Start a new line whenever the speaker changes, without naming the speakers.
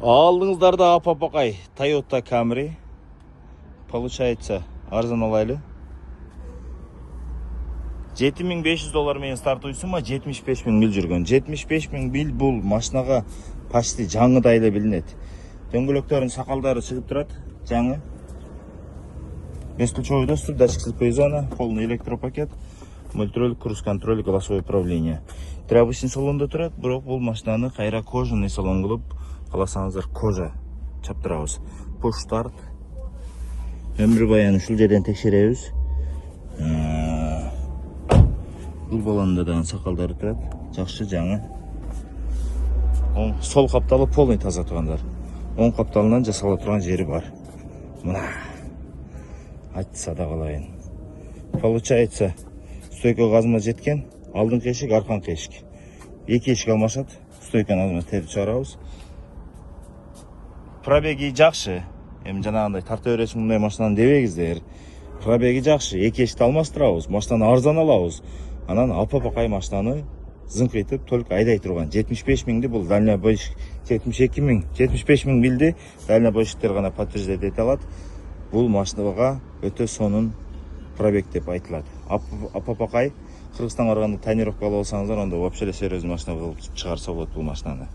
Алдыңыздарда апапақай Toyota Camry. Получается, арзан алайлы. $7500 менен стартуйсун ма, 75 000 мил жүргөн. 75 000 мил бул машинаға почти жаңыдай эле билинет. Дөңгөлөктөрүн сакалдары чыгып турат, жаңы. Бесключевой доступ, датчик слепой зона, полный электропакет, мультироль, круз-контроль, голосовое управление. Тряпочный салонда турат, бирок бул машинаны кайра кожаный салон кылып, кааласаңыздар кожа чаптырабыз. Push start. Өмүр баяны ушул жерден текшеребиз. Бул баланда да сакалдары турат, жакшы жаңы. Сол капталы полный таза тургандар. Оң капталынан жасала турган жери бар. Мына айтса да калайын. Получается, стойка газма жеткен, алдыңкы эшик, арканкы эшик. Эки эшик алмашат, стойканы азырын терип чыгарабыз. Пробеги жакшы. Эми жанагындай тарта бересиң мындай машинаны дебеңиздер. Пробеги жакшы, эки эшикти алмаштырабыз, машинаны арзан алабыз. Анан апапакай машинаны зыңкайтып только айдай турган. 75 000 бул дальнобойщик, 72 000, 75 000 милди дальнобойщиктер гана подтверждать эте алат. Бул машинага өтө сонун пробег деп айтылат. Апапакай Кыргызстанга барганда тонировка алып алсаңыздар, анда вообще серьезный машина кылып чыгарса болот бул машинаны.